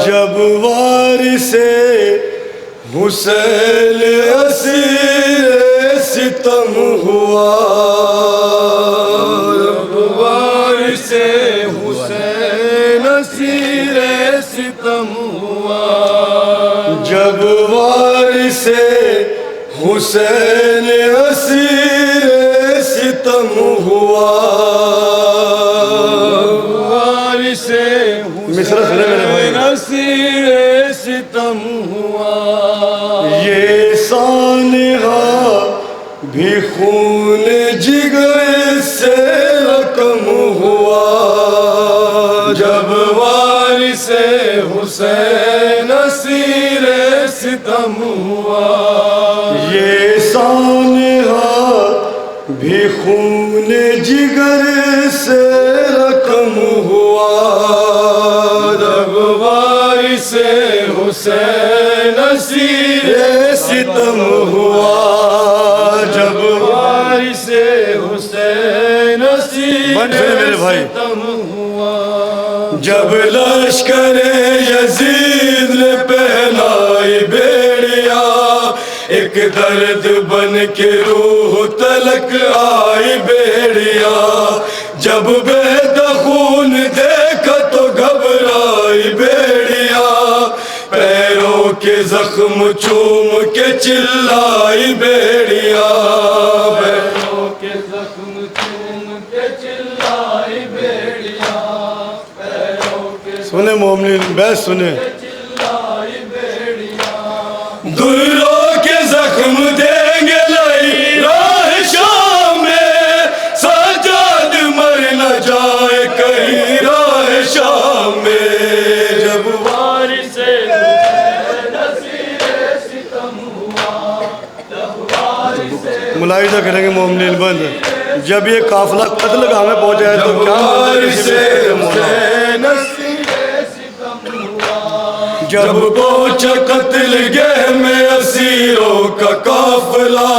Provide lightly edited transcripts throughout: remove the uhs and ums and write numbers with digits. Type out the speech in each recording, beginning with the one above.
جب وارث حسین اسیر ستم ہوا، جب وارث حسین اسیر ستم ہوا، جب وارث حسین اسیر ستم ہوا، وارث حسین اسیر ستم ہوا، یہ سانحہ بھی خون جگر سے رقم ہوا، جب وارث حسین اسیر ستم ہوا، یہ سانحہ بھی خون جگر سے رقم ہوا، جب وارث حسین اسیر ستم ہوا، جب وارث حسین اسیر ستم ہوا، جب لشکر یزید نے پہنائی بیڑیا، ایک درد بن کے روح تلک آئی بیڑیا، جب بہتا خون دیکھا تو گھبرائی بیڑیا، پیروں کے زخم چوم کے چلائی بیڑیا، پیروں کے زخم چوم کے چلائی بیڑیا، پیروں کے سنیں مومنین بیس سنیں، چلائی بیڑیا، دلوں کے زخم دیں گے لئی راہ شام میں، سجاد مر نہ جائے کہیں راہ شام میں، جب وارث حسین اسیر ستم ہوا، جب وارث ملاحظہ کریں گے مومنین بند، جب یہ قافلہ قتل گاہ میں پہنچا ہے تو کیا وارث حسین اسیر ستم ہوا، جب پہنچا قتل گہ میں اسیروں کا قافلہ،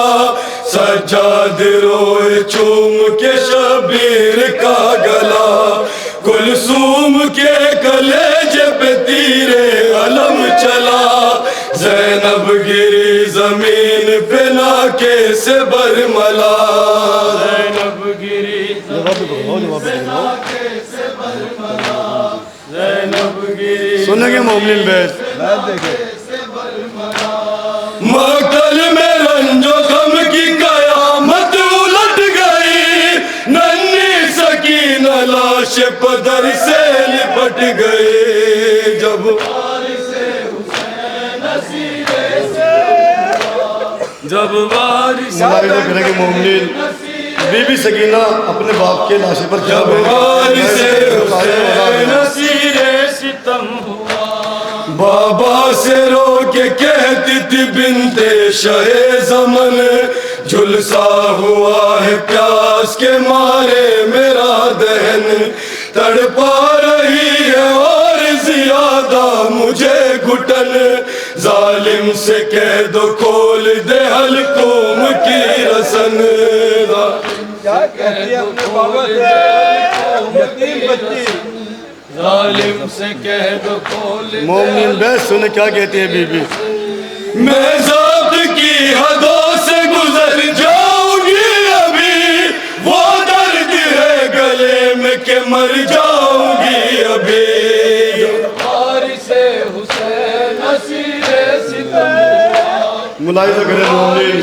سجاد روئے چوم کے شبیر کا گلا، کلثوم کے کلیجے پہ تیرے علم چلا، زینب گری زمین پہ ناکے سے برملا، زینب گری زمین پہ ناکے سے برملا، زینب گری سنیں گے مومنین بیت، مقتل میں رنج و غم کی قیامت الٹ گئی، ننھی سکینہ لاش پدر سے لپٹ گئی، جب وارث حسین اسیر ستم ہوا، جب وارث کریں گے مومنین، بی بی سکینہ اپنے باپ کے لاشے پر جب وارث حسین اسیر ستم ہوا، بابا سے رو کے کہتی تھی بنت شہ زمن، جھلسا ہوا ہے پیاس کے مارے میرا دہن، تڑپا رہی ہے اور زیادہ مجھے گھٹن، ظالم سے کہہ دو کھول دے حلقوم کی رسن، کیا کہتی ہے اپنے بابا سے یتیم بچی، ظالم سے کہہ دو کھول، مومنین بیس سنیں کیا کہتی ہے بی بی، میں ذات کی حدوں سے گزر جاؤں گی ابھی، وہ درد ہے گلے میں کہ مر جاؤں گی ابھی، وارث حسین اسیر ستم ہوا، ملاحظہ کریں مومنین،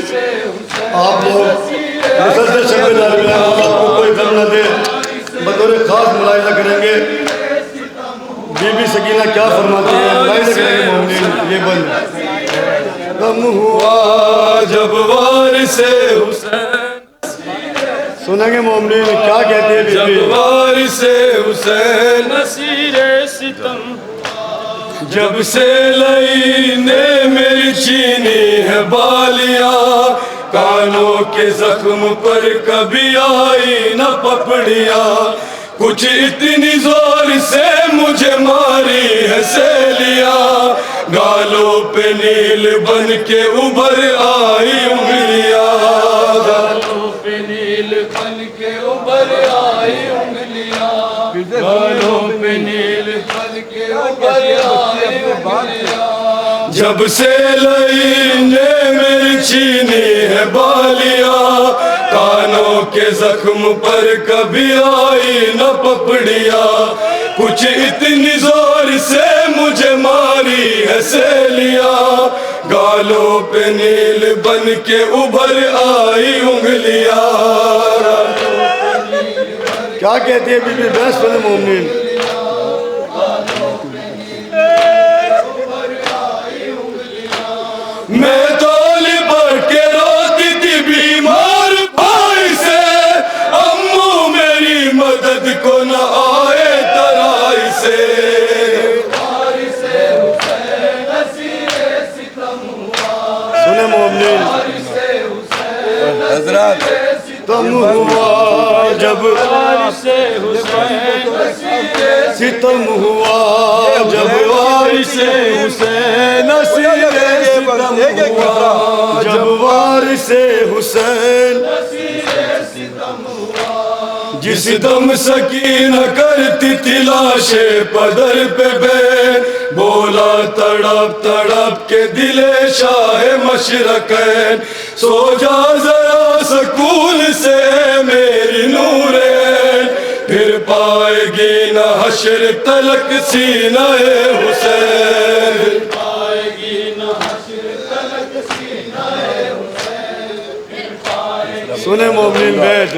آپ لوگ مسلسل شب دار میں آپ کو کوئی غم نہ دے، بطور خاص ملاحظہ کریں گے بی بی سکینہ کیا فرماتی ہے، ملاحظہ کریں گے مومنین، یہ بند غم ہوا جب وارث حسین، سنیں گے مومنین کیا کہتی ہے بی بی، جب وارث حسین اسیر ستم ہوا، جب سے لئی نے میری چینی ہے بالیاں، کانوں کے زخم پر کبھی آئی نہ پپڑیاں، کچھ اتنی زور سے مجھے ماری ہے سیلیاں، گالوں پہ نیل بن کے ابھر آئی انگلیاں، گالوں پہ نیل بن کے ابھر آئی انگلیاں، گالوں پہ نیل بن کے ابھر آئی جب سے لئی نے میری چھینی ہے بالیاں، کانوں کے زخم پر کبھی آئی نہ پپڑیا، کچھ اتنی زور سے مجھے ماری ہے سیلیاں، گالوں پہ نیل بن کے ابھر آئی انگلیاں۔ کیا کہتی ہے بی بی بیس مومنین؟ میں تو لپٹ کے روتی تھی بیمار بھائی سے، امو میری مدد کو نہ آئے ترائی سے۔ سنیں مومنین، حضرات ستم ہوا جب ستم ہوا جب وارث حسین ستم ہوا جب وارث حسین، جس دم سکینہ کرتی تھی لاش پدر پہ بین، بولا تڑپ تڑپ کے دل شاہ مشرقین، سو جا ذرا سکون سے میری نورین، پھر پائے گی نہ حشر تلک سینہ حسین۔ سنیں مومنین بیٹھ،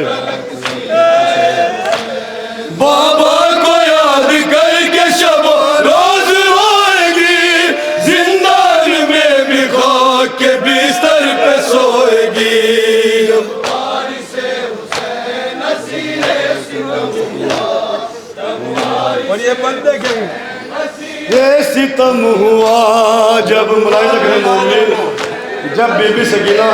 بابا کو یاد کر کے شب روز روئے گی، زندان میں بھی خاک کے بستر پہ سوئے گی۔ اور یہ بند دیکھیں گے، یہ ستم ہوا جب ملاحظہ کریں مومنین، جب بی بی سکینہ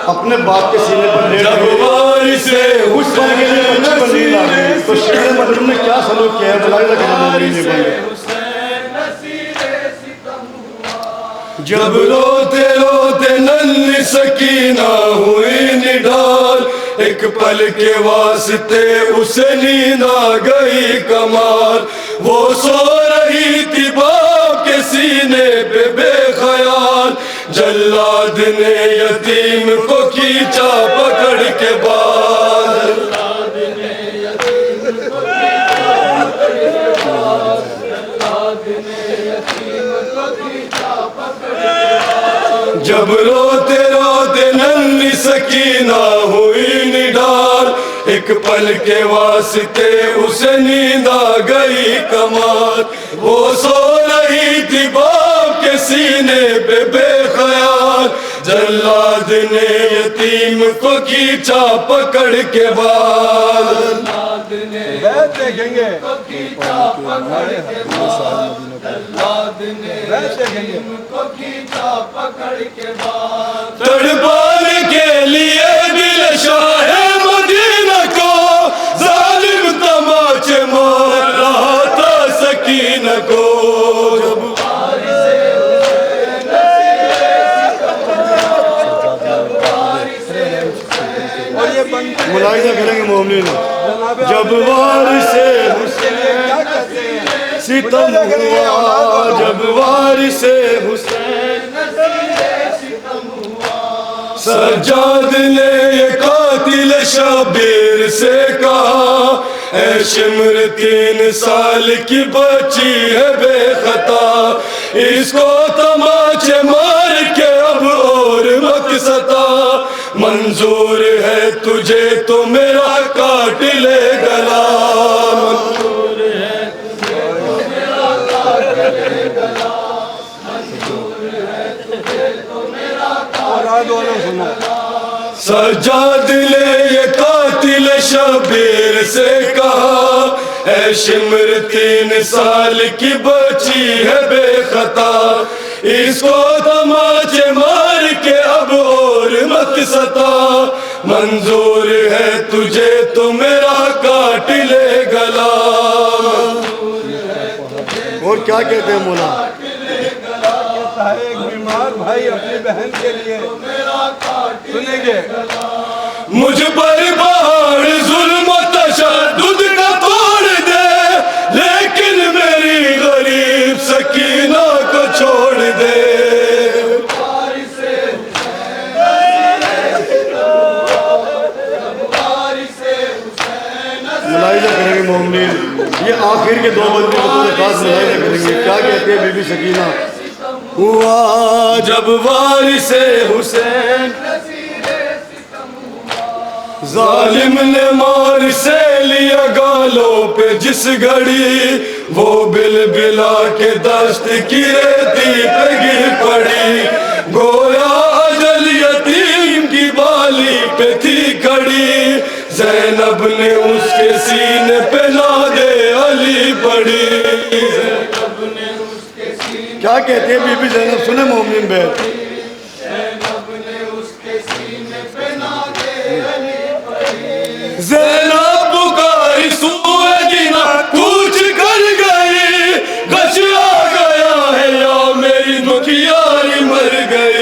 اپنے باپ کے سینے پر لیٹ جب گئی، وارث اس پر کے لیے اچھی پر نیند آ گئی، تو شہر مدن نے کیا سلوک کیا ہے ملاحظہ کریں مومنین یہ بندے۔ جب روتے روتے ننھی سکینہ ہوئی نڈال، ایک پل کے واسطے اسے نیند آ گئی کمال، وہ سو رہی تھی باپ کے سینے پہ بے خیال، جلاد نے یتیم کو کھینچا پکڑ کے بال۔ جب روتے روتے ننھی سکینہ ہوئی نڈال، ایک پل کے واسطے اسے نیند آ گئی کمال، وہ سو رہی تھی باپ کے سینے پہ بے خیال، جلاد نے یتیم کو کھینچا پکڑ کے بال۔ بیت دیکھیں گے، بیت دیکھیں گے، تڑپانے کے لیے دل شاہ مدینہ کو، ظالم تماچے مار رہا تھا سکینہ کو۔ اور یہ بند ملاحظہ کریں گے مومنین، جب وارث حسین کیا کہتے ہیں؟ ستم ہوا جب وارث حسین، سجاد نے یہ قاتل شبیر سے کہا، اے شمر 3 سال کی بچی ہے بے خطا، اس کو تماچے مار کے اب اور مت ستا، منظور ہے تجھے تو میرا کاٹ لے گلا، منظور ہے تجھے تو میرا کاٹ لے گلا، منظور ہے تجھے تو میرا اور آج والوں سنو، سجاد نے یہ قاتل شبیر سے کہا، اے شمر 3 سال کی بچی ہے بے خطا، اس کو تماچے مار کے اب اور مت ستا، منظور ہے تجھے تو میرا کاٹ لے گلا۔ اور کیا کہتے ہیں مولا؟ ایک بیمار بھائی اپنی بہن کے لیے سنیں گے، مجھ پر پہاڑ ظلم و تشدد کا توڑ دے، لیکن میری غریب سکینہ کو یہ آخر کے دو بندے بطور خاص ملاحظہ کریں گے. کیا کہتے ہیں بی بی سکینہ؟ ہوا جب وارث حسین ظالم نے مار سے لیا گالوں پہ جس گھڑی وہ بل بلا کے دست کی ریتی پہ گر پڑی گویا اجل یتیم کی بالی پہ تھی کھڑی زینب نے اس کے سینے پہ نادے علی پڑی. کیا کہتے ہیں بی بی زینب؟ سنیں مومنین بیت. زینب پکاری سوئے جینا کوچ کر گئی غش آ گیا ہے یا میری دکھیاری مر گئی.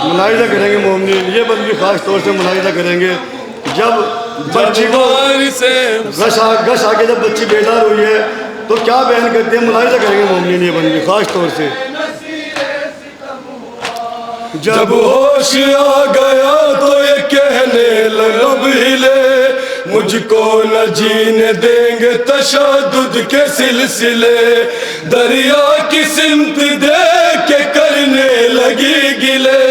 ملاحظہ کریں گے مومنین، یہ بند بھی خاص طور سے ملاحظہ کریں گے. جب بچی کو گش آ کے جب بچی بیدار ہوئی ہے تو کیا بیان کرتے ہیں؟ ملاحظہ کریں گے مومنین یہ بند بھی خاص طور سے. جب ہوش آ گیا تو یہ کہنے لب ہلے مجھ کو نہ جینے دیں گے تشدد کے سلسلے دریا کی سمت دیکھ کے کرنے لگی گلے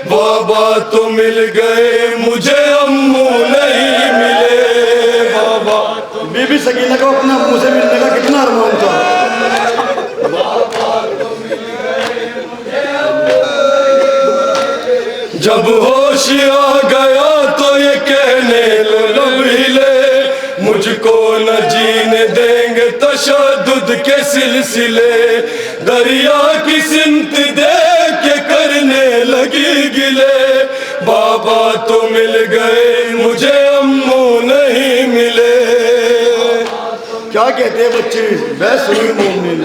بابا تو مل گئے مجھے امو نہیں ملے. بابا بی بی سکینہ کو اپنے منہ سے ملنے کا کتنا ارمان تھا. جب ہوش آ گیا تو یہ کہنے لب ہلے مجھ کو نہ جینے دیں گے تشدد کے سلسلے دریا کی سمت دیکھ کے کرنے لگی گلے بابا تو مل گئے مجھے امو نہیں ملے. کیا کہتے ہیں بچے؟ بحث سنیں مومنین.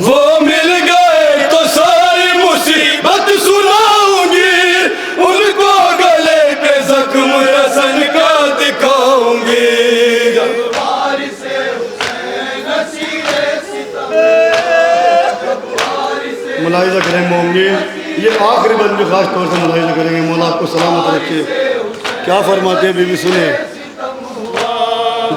وہ مل گئے تو ساری مصیبت سناؤں گی ان کو گلے پہ زخم رسن کا دکھاؤں گی. ملاحظہ کریں مومنین، یہ آخری بند بھی خاص طور سے ملاحظہ کریں گے. مولا آپ کو سلامت رکھے. کیا فرماتے ہیں بی بی؟ سنیں.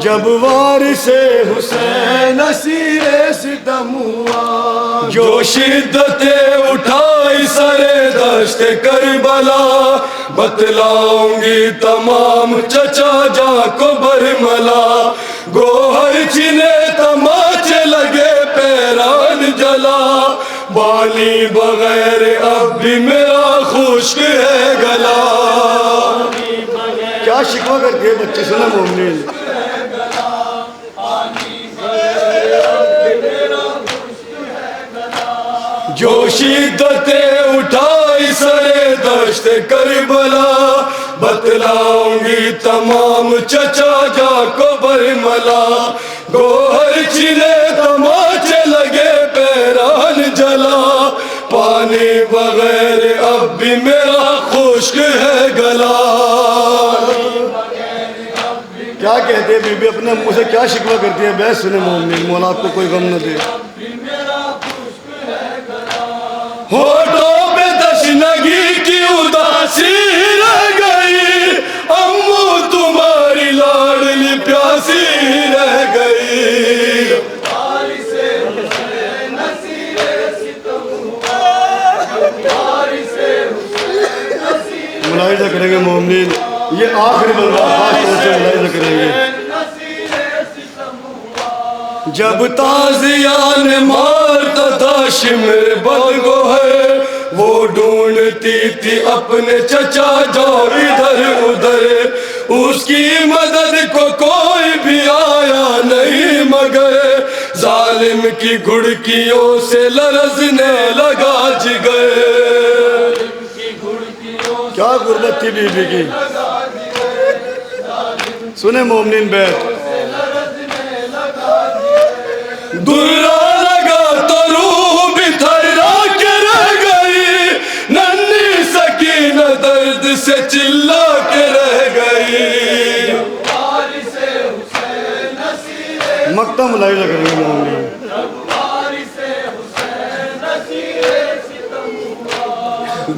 جب وارث حسین اسیر ستم ہوا جو شدتیں اٹھائی سرے دشت کربلا بتلاؤں گی تمام چچا جاں کو برملا گوہر چھنے تماچے لگے پیران جلا بانی بغیر اب بھی میرا خشک ہے گلا. کیا شکوہ کرتے ہیں بچے؟ سنیں مومنین. جو شدتیں اٹھائی سرے دشت کربلا بتلاؤں گی تمام چچا جاں کو برملا گوہر چھنے تماچے لگے پیران جلا پانی بغیر اب بھی میرا خشک ہے گلا. کیا کہتے ہیں بی بی؟ اپنے منہ سے کیا شکوہ کرتی ہے؟ بحث سنیں مومنین. مولا آپ کو کوئی غم نہ دے. ہوٹوں پہ تشنگی کی اداسی رہ گئی امو تمہاری لاڈلی پیاسی رہ گئی. ملاحظہ کریں گے مومنین، یہ آخری بندہ خاص طور سے ملاحظہ کریں گے. جب تازیان مارتا تھا شمر بلگو ہے وہ ڈھونڈتی تھی اپنے چچا جاؤ ادھر ادھر اس کی مدد کو کوئی بھی آیا نہیں مگر ظالم کی گھڑکیوں سے لرزنے لگا جگر. کیا غربت تھی بی بی کی. سنیں مومنین بیت. درا لگا تو روح بھی تھرا کے رہ گئی ننھی سکینہ درد سے چلا کے رہ گئی. مقطع ملاحظہ کریں گے مومنین.